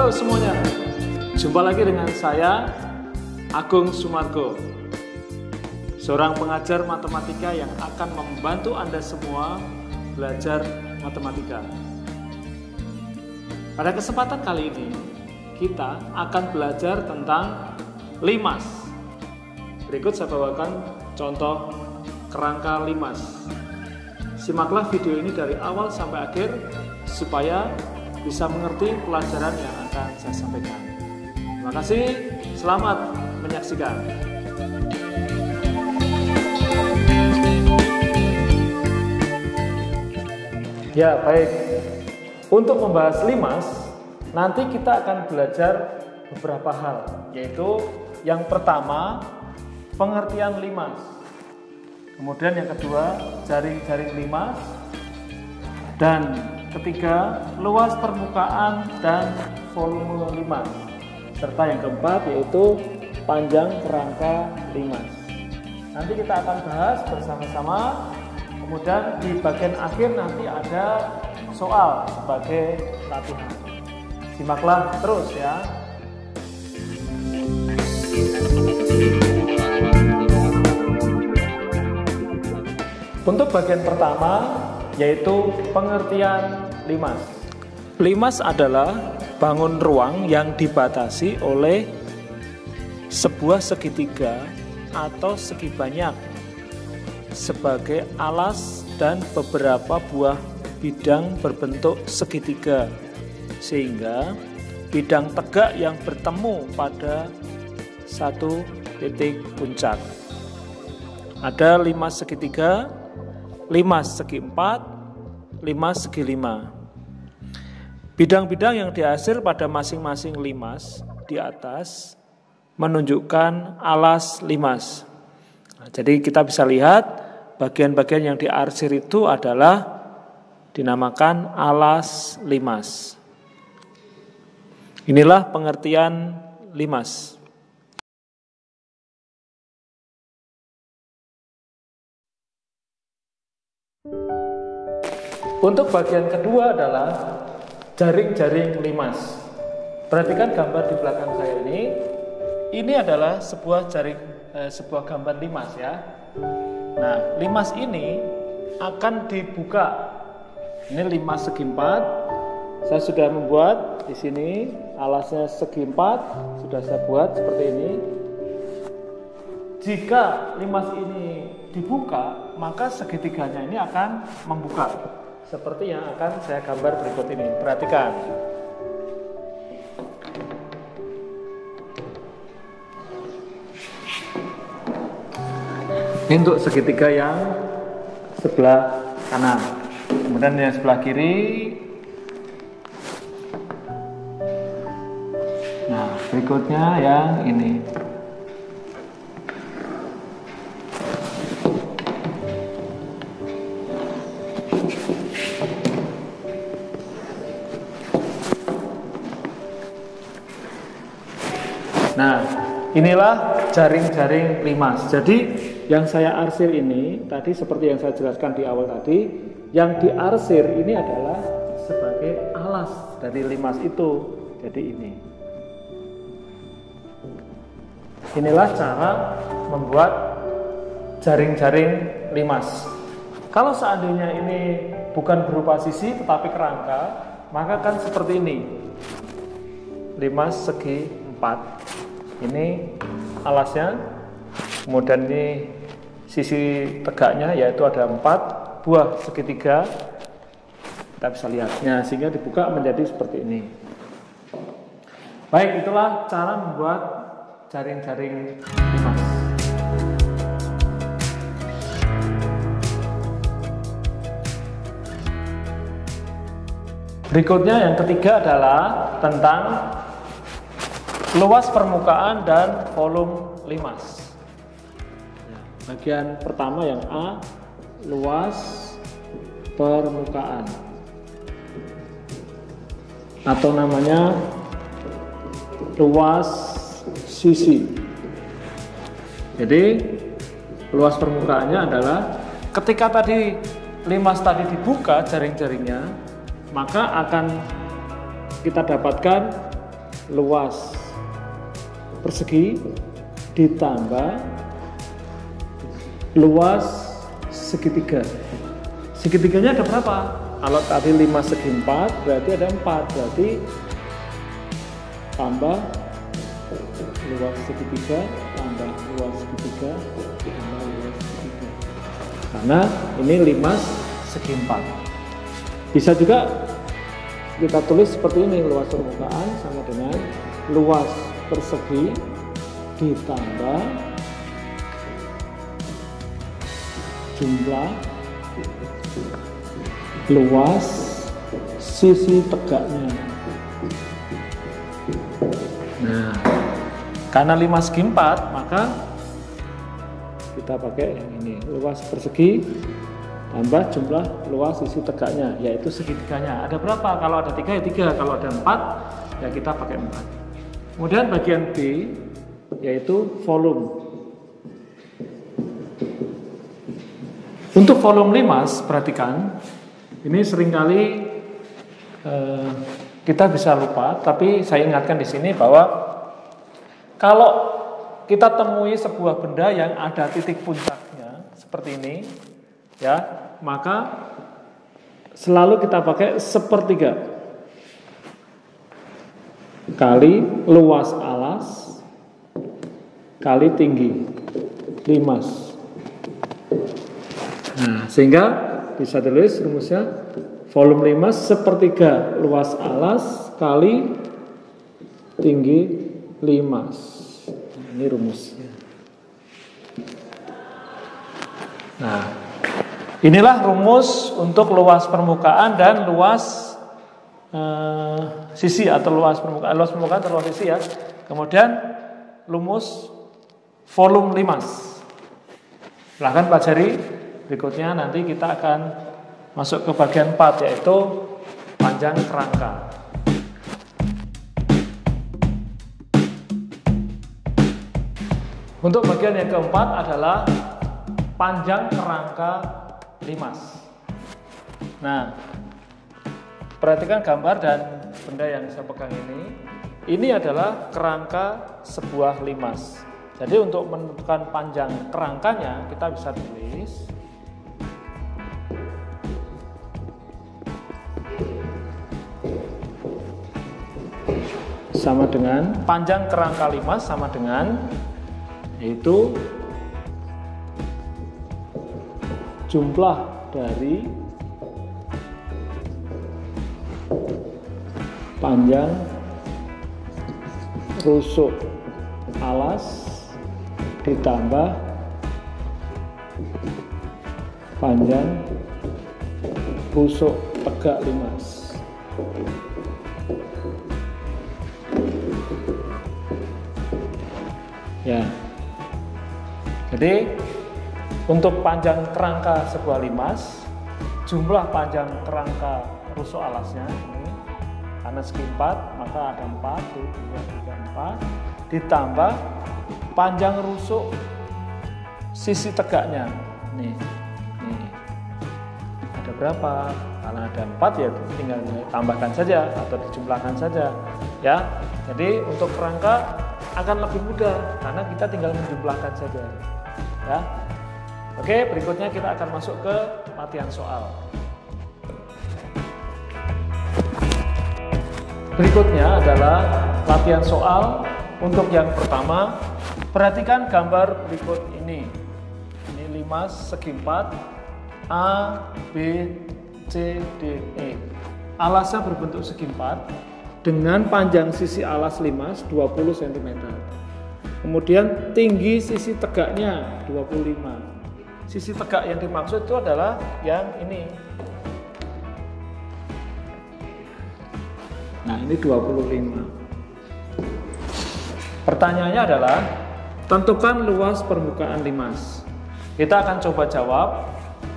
Halo semuanya, jumpa lagi dengan saya Agung Sumargo, seorang pengajar matematika yang akan membantu Anda semua belajar matematika. Pada kesempatan kali ini kita akan belajar tentang limas. Berikut saya bawakan contoh kerangka limas. Simaklah video ini dari awal sampai akhir supaya bisa mengerti pelajaran yang akan saya sampaikan. Terima kasih, selamat menyaksikan. Ya, baik. Untuk membahas limas, nanti kita akan belajar beberapa hal, yaitu yang pertama, pengertian limas. Kemudian yang kedua, jaring-jaring limas. Dan ketiga, luas permukaan dan volume limas. Serta yang keempat yaitu panjang kerangka limas. Nanti kita akan bahas bersama-sama. Kemudian di bagian akhir nanti ada soal sebagai latihan. Simaklah terus ya. Untuk bagian pertama yaitu pengertian limas. Limas adalah bangun ruang yang dibatasi oleh sebuah segitiga atau segi banyak sebagai alas dan beberapa buah bidang berbentuk segitiga, sehingga bidang tegak yang bertemu pada satu titik puncak. Ada limas segitiga, limas segi 4, limas segi 5. Bidang-bidang yang dihasil pada masing-masing limas di atas menunjukkan alas limas. Nah, jadi kita bisa lihat bagian-bagian yang diarsir itu adalah dinamakan alas limas. Inilah pengertian limas. Untuk bagian kedua adalah jaring-jaring limas. Perhatikan gambar di belakang saya ini. Ini adalah sebuah sebuah gambar limas ya. Nah, limas ini akan dibuka. Ini limas segi 4. Saya sudah membuat di sini alasnya segi 4, sudah saya buat seperti ini. Jika limas ini dibuka, maka segitiganya ini akan membuka. Seperti yang akan saya gambar berikut ini. Perhatikan. Ini untuk segitiga yang sebelah kanan. Kemudian yang sebelah kiri. Nah, berikutnya yang ini. Nah, inilah jaring-jaring limas. Jadi yang saya arsir ini tadi seperti yang saya jelaskan di awal tadi, yang diarsir ini adalah sebagai alas dari limas itu. Jadi ini. Inilah cara membuat jaring-jaring limas. Kalau seandainya ini bukan berupa sisi tetapi kerangka, maka kan seperti ini. Limas segi 4. Ini alasnya, kemudian ini sisi tegaknya yaitu ada 4 buah segitiga. Kita bisa lihatnya sehingga dibuka menjadi seperti ini. Baik, itulah cara membuat jaring-jaring limas. Berikutnya yang ketiga adalah tentang luas permukaan dan volume limas. Bagian pertama yang A, luas permukaan, atau namanya luas sisi. Jadi luas permukaannya adalah ketika tadi limas tadi dibuka jaring-jaringnya, maka akan kita dapatkan luas persegi ditambah luas segitiga. Segitiganya ada berapa? Kalau tadi 5 segi 4 berarti ada 4, berarti tambah luas segitiga tambah luas segitiga tambah luas segitiga. Karena ini 5 segi 4. Bisa juga kita tulis seperti ini, luas permukaan sama dengan luas persegi ditambah jumlah luas sisi tegaknya. Nah, karena 5 segi 4 maka kita pakai yang ini, luas persegi tambah jumlah luas sisi tegaknya, yaitu segitiganya. Ada berapa? Kalau ada 3 ya 3, kalau ada 4 ya kita pakai 4. Kemudian bagian B yaitu volume. Untuk volume limas, perhatikan, ini seringkali kita bisa lupa, tapi saya ingatkan di sini bahwa kalau kita temui sebuah benda yang ada titik puncaknya seperti ini, ya, maka selalu kita pakai sepertiga kali luas alas kali tinggi limas. Nah, sehingga bisa tulis rumusnya volume limas sepertiga luas alas kali tinggi limas. Ini rumusnya. Nah, inilah rumus untuk luas permukaan dan luas sisi atau luas permukaan atau luas sisi ya. Kemudian rumus volume limas. Silahkan pelajari. Berikutnya nanti kita akan masuk ke bagian 4 yaitu panjang kerangka. Untuk bagian yang keempat adalah panjang kerangka limas. Nah, perhatikan gambar dan benda yang saya pegang ini. Ini adalah kerangka sebuah limas. Jadi untuk menentukan panjang kerangkanya kita bisa tulis sama dengan panjang kerangka limas sama dengan yaitu jumlah dari panjang rusuk alas ditambah panjang rusuk tegak limas. Ya. Jadi untuk panjang kerangka sebuah limas, jumlah panjang kerangka rusuk alasnya ini karena segi 4 maka ada 4, 2, 3, 4 ditambah panjang rusuk sisi tegaknya. Nih ada berapa? Karena ada 4 ya tinggal tambahkan saja atau dijumlahkan saja ya. Jadi untuk kerangka akan lebih mudah karena kita tinggal menjumlahkan saja ya. Oke, berikutnya kita akan masuk ke latihan soal. Berikutnya adalah latihan soal. Untuk yang pertama, perhatikan gambar berikut ini. Ini limas segi 4 A, B, C, D, E. Alasnya berbentuk segi 4 dengan panjang sisi alas limas 20 cm. Kemudian tinggi sisi tegaknya 25. Sisi tegak yang dimaksud itu adalah yang ini. Nah, ini 25. Pertanyaannya adalah tentukan luas permukaan limas. Kita akan coba jawab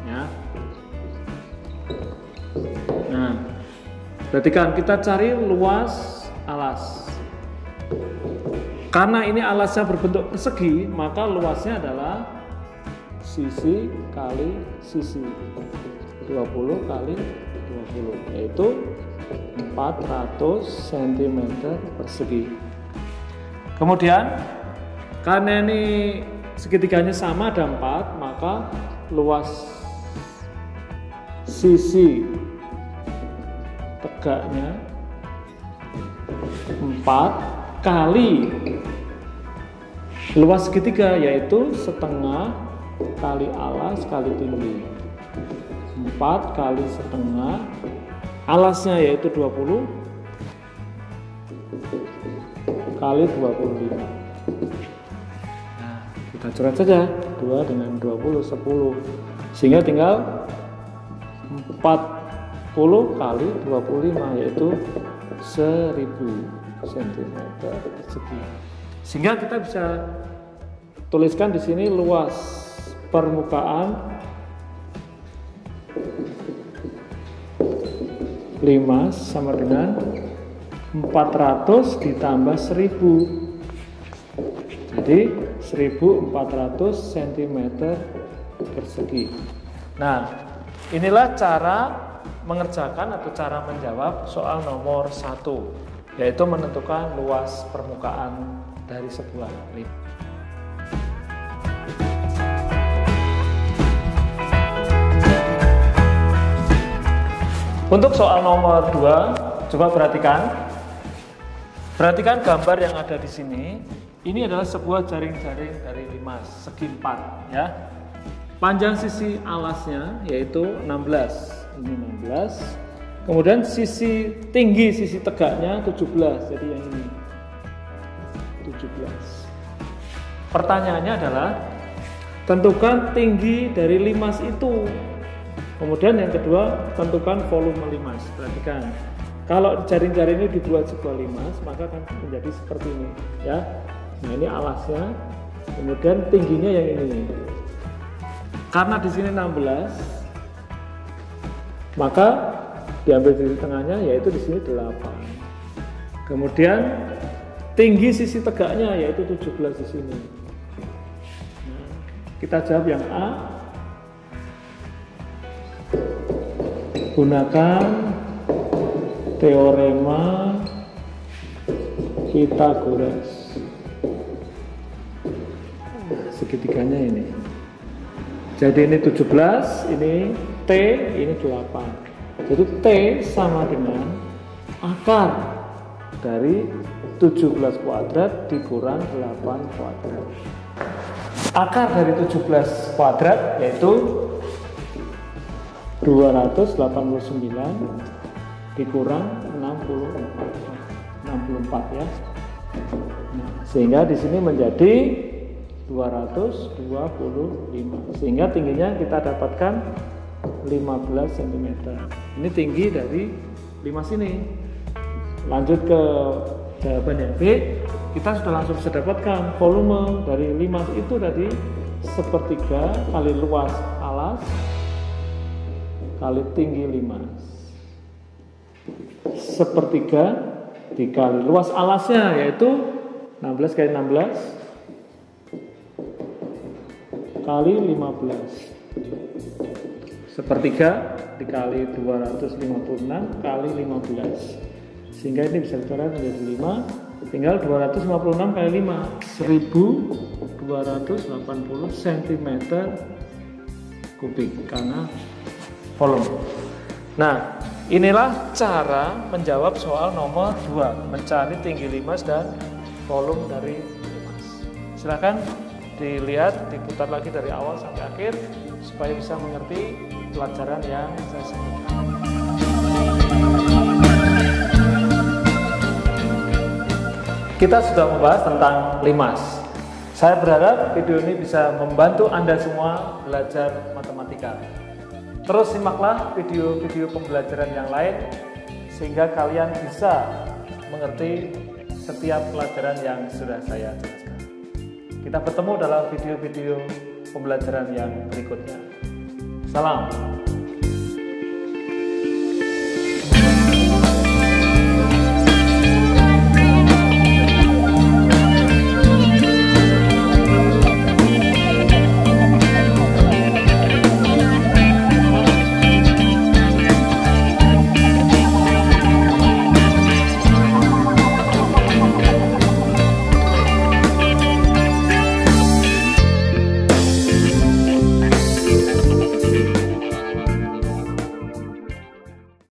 ya. Nah, perhatikan kita cari luas alas. Karena ini alasnya berbentuk persegi, maka luasnya adalah sisi kali sisi 20 kali 20 yaitu 400 cm persegi. Kemudian karena ini segitiganya sama ada 4, maka luas sisi tegaknya 4 kali luas segitiga, yaitu setengah kali alas kali tinggi. 4 kali setengah, alasnya yaitu 20 kali 25. Nah, kita coret saja 2 dengan 20, 10, sehingga tinggal 40 kali 25, yaitu 1000 cm persegi. Sehingga kita bisa tuliskan di sini luas permukaan limas sama dengan 400 ditambah 1000. Jadi 1400 cm persegi. Nah, inilah cara mengerjakan atau cara menjawab soal nomor 1, yaitu menentukan luas permukaan dari sebuah limas. Untuk soal nomor 2, coba perhatikan gambar yang ada di sini. Ini adalah sebuah jaring-jaring dari limas segi 4, ya. Panjang sisi alasnya yaitu 16. Ini 16. Kemudian sisi tinggi, sisi tegaknya 17. Jadi yang ini 17. Pertanyaannya adalah tentukan tinggi dari limas itu. Kemudian yang kedua, tentukan volume limas. Perhatikan, kalau jaring-jaring ini dibuat sebuah limas, maka akan menjadi seperti ini, ya. Nah, ini alasnya, kemudian tingginya yang ini. Karena di sini 16, maka diambil di tengahnya, yaitu di sini 8. Kemudian tinggi sisi tegaknya yaitu 17 di sini. Nah, kita jawab yang A. Gunakan teorema Pythagoras. Segitiganya ini. Jadi ini 17, ini T, ini 8. Jadi T sama dengan akar dari 17 kuadrat dikurang 8 kuadrat. Akar dari 17 kuadrat yaitu 289 dikurang 64 ya. Nah, sehingga di sini menjadi 225. Sehingga tingginya kita dapatkan 15 cm. Ini tinggi dari limas ini. Lanjut ke jawabannya B. Kita sudah langsung bisa dapatkan volume dari limas itu tadi sepertiga kali luas alas kali tinggi limas. Sepertiga dikali luas alasnya yaitu 16 kali 16 kali 15. Sepertiga dikali 256 kali 15. Sehingga ini bisa dicoret menjadi 5. Tinggal 256 kali 5, 1280 cm kubik karena volume. Nah, inilah cara menjawab soal nomor 2, mencari tinggi limas dan volume dari limas. Silakan dilihat, diputar lagi dari awal sampai akhir supaya bisa mengerti pelajaran yang saya sebutkan. Kita sudah membahas tentang limas. Saya berharap video ini bisa membantu Anda semua belajar matematika. Terus simaklah video-video pembelajaran yang lain sehingga kalian bisa mengerti setiap pelajaran yang sudah saya jelaskan. Kita bertemu dalam video-video pembelajaran yang berikutnya. Salam.